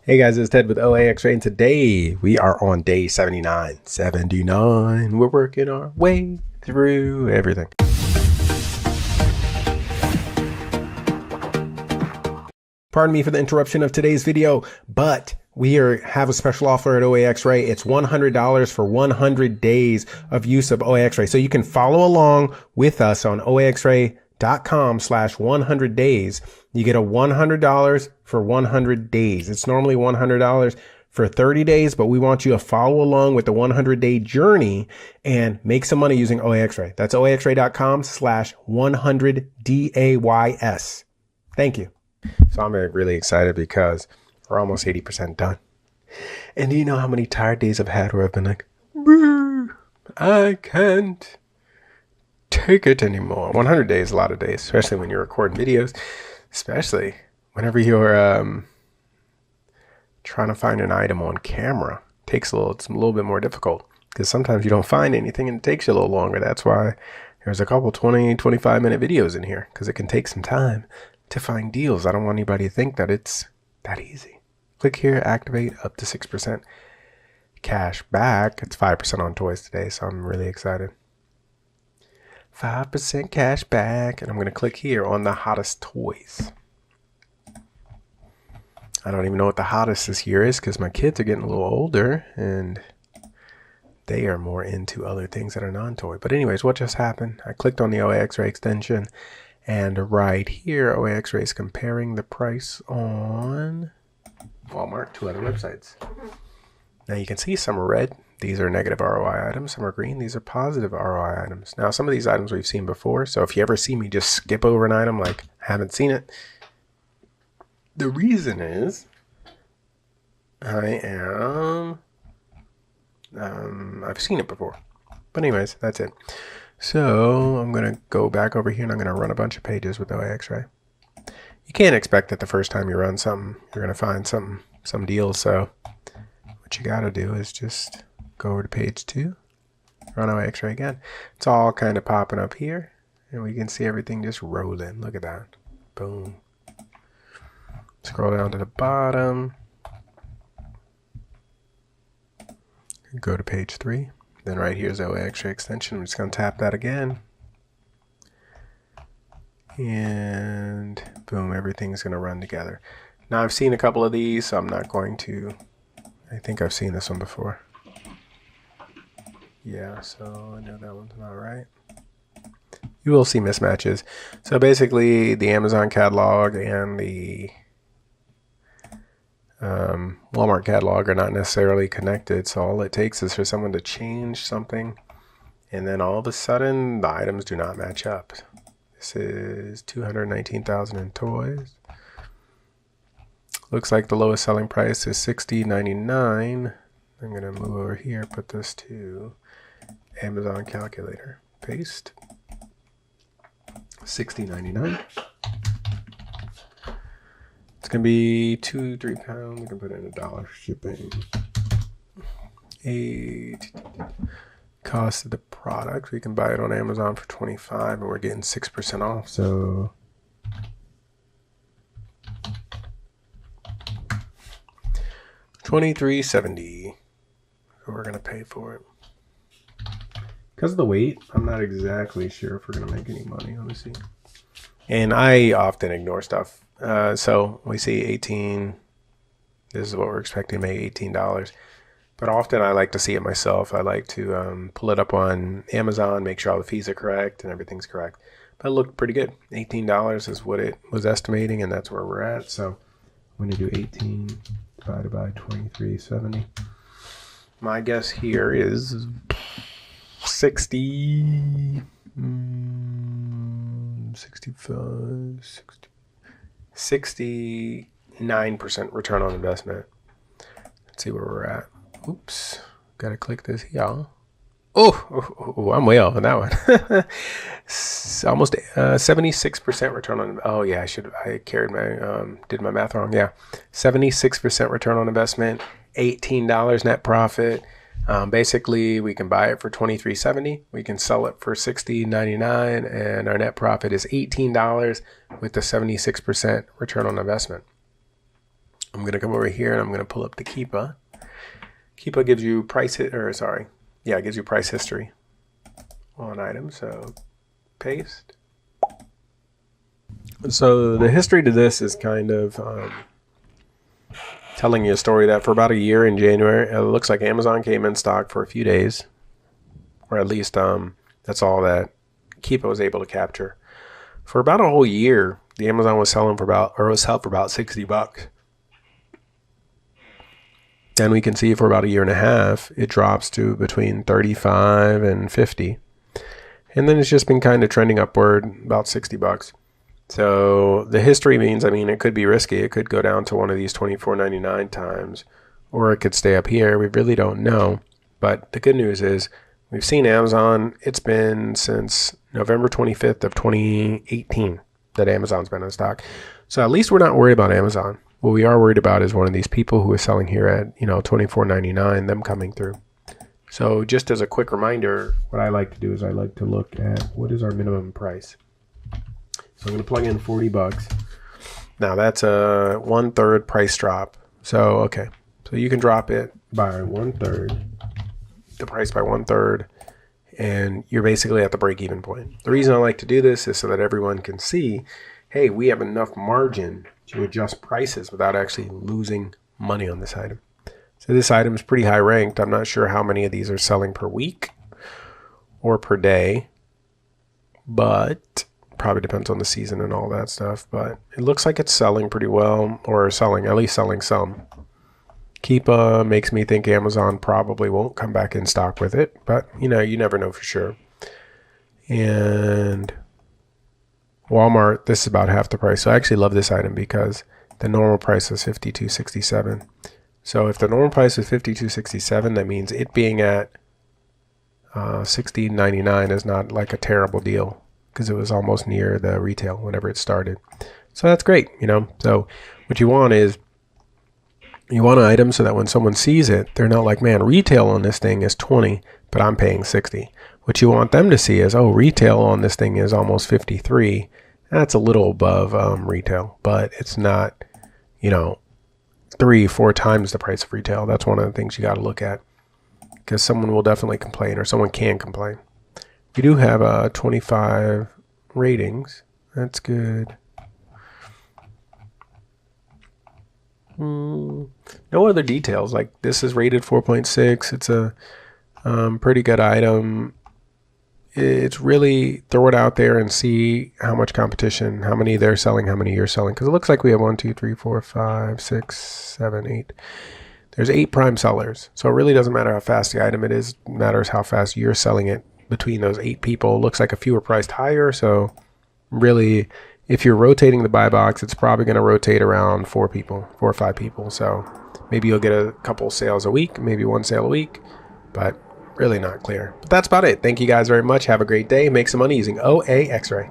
Hey guys, it's Ted with OAXRAY, and today we are on day 79. 79. We're working our way through everything. Pardon me for the interruption of today's video, but we have a special offer at OAXRAY. It's $100 for 100 days of use of OAXRAY. So you can follow along with us on OAXRAY.com/100 days. You get a $100 for 100 days. It's normally $100 for 30 days, but we want you to follow along with the 100-day journey and make some money using OAXRAY. That's OAXRAY.com/100 DAYS. Thank you. So I'm really excited because we're almost 80% done. And do you know how many tired days I've had where I've been like, I can't take it anymore. 100 days, a lot of days, especially when you're recording videos, especially whenever you're trying to find an item on camera. It's a little bit more difficult because sometimes you don't find anything and it takes you a little longer. That's why there's a couple 20-25 minute videos in here, because it can take some time to find deals. I don't want anybody to think that it's that easy. Click here, activate up to 6% cash back. It's 5% on toys today, so I'm really excited. 5% cash back, and I'm going to click here on the hottest toys. I don't even know what the hottest this year is because my kids are getting a little older and they are more into other things that are non-toy. But anyways, what just happened? I clicked on the OAXRAY extension, and right here, OAXRAY is comparing the price on Walmart to other websites. Now you can see some are red. These are negative ROI items. Some are green. These are positive ROI items. Now, some of these items we've seen before. So if you ever see me just skip over an item like I haven't seen it, the reason is I've seen it before. But anyways, that's it. So I'm going to go back over here and I'm going to run a bunch of pages with OAXRAY. You can't expect that the first time you run something, you're going to find some deals. So what you got to do is just go over to page 2, run OAXRAY again. It's all kind of popping up here and we can see everything just rolling. Look at that. Boom. Scroll down to the bottom. Go to page 3. Then right here's OAXRAY extension. I'm just going to tap that again. And boom, everything's going to run together. Now I've seen a couple of these, so I'm not going to. I think I've seen this one before. Yeah, so I know that one's not right. You will see mismatches. So basically the Amazon catalog and the Walmart catalog are not necessarily connected, so all it takes is for someone to change something and then all of a sudden the items do not match up. This is 219,000 in toys. Looks like the lowest selling price is $60.99. I'm gonna move over here, put this to Amazon calculator, paste $60.99. It's going to be 2-3 pounds. We can put in $1 shipping. 8 cost of the product. We can buy it on Amazon for $25 and we're getting 6% off. So $23.70. So we're going to pay for it. Because of the weight, I'm not exactly sure if we're going to make any money. Let me see. And I often ignore stuff. So we see 18. This is what we're expecting to make, $18. But often I like to see it myself. I like to pull it up on Amazon, make sure all the fees are correct and everything's correct. But it looked pretty good. $18 is what it was estimating, and that's where we're at. So I'm going to do 18 divided by 23.70. My guess here is 65, 69% return on investment. Let's see where we're at. Oops, gotta click this here. Oh, I'm way off on that one. Almost 76% return on. Oh yeah, I carried my did my math wrong. Yeah, 76% return on investment, $18 net profit. Basically, we can buy it for $23.70. We can sell it for $60.99, and our net profit is $18 with the 76% return on investment. I'm going to come over here and I'm going to pull up the Keepa. Keepa gives you it gives you price history on items. So paste. So the history to this is kind of telling you a story that for about a year in January, it looks like Amazon came in stock for a few days, or at least that's all that Keepa was able to capture. For about a whole year, the Amazon was selling for about $60. Then we can see for about a year and a half, it drops to between 35 and 50. And then it's just been kind of trending upward, about $60. So the history means, it could be risky. It could go down to one of these $24.99 times, or it could stay up here. We really don't know. But the good news is we've seen Amazon. It's been since November 25th of 2018 that Amazon's been in stock. So at least we're not worried about Amazon. What we are worried about is one of these people who is selling here at, $24.99, them coming through. So just as a quick reminder, what I like to do is I like to look at what is our minimum price. So I'm going to plug in $40. Now that's a 1/3 price drop. So, okay. So you can drop it by 1/3, the price by 1/3, and you're basically at the break-even point. The reason I like to do this is so that everyone can see, hey, we have enough margin to adjust prices without actually losing money on this item. So this item is pretty high ranked. I'm not sure how many of these are selling per week or per day, but probably depends on the season and all that stuff. But it looks like it's selling pretty well, or at least selling some. Keepa makes me think Amazon probably won't come back in stock with it, but you never know for sure. And Walmart, this is about half the price. So I actually love this item because the normal price is $52.67. So if the normal price is $52.67, that means it being at $60.99 is not like a terrible deal, because it was almost near the retail whenever it started. So that's great, So what you want is, you want an item so that when someone sees it, they're not like, man, retail on this thing is 20, but I'm paying 60. What you want them to see is, oh, retail on this thing is almost 53. That's a little above retail, but it's not, 3-4 times the price of retail. That's one of the things you got to look at, because someone will definitely complain, or someone can complain. We do have 25 ratings. That's good. No other details. Like, this is rated 4.6. It's a pretty good item. It's really throw it out there and see how much competition, how many they're selling, how many you're selling. Because it looks like we have 1, 2, 3, 4, 5, 6, 7, 8. There's 8 prime sellers. So it really doesn't matter how fast the item it is. It matters how fast you're selling it between those 8 people. It looks like a few are priced higher. So really, if you're rotating the buy box, it's probably going to rotate around 4 or 5 people. So maybe you'll get a couple sales a week, maybe 1 sale a week, but really not clear. But that's about it. Thank you guys very much. Have a great day. Make some money using OAXRAY.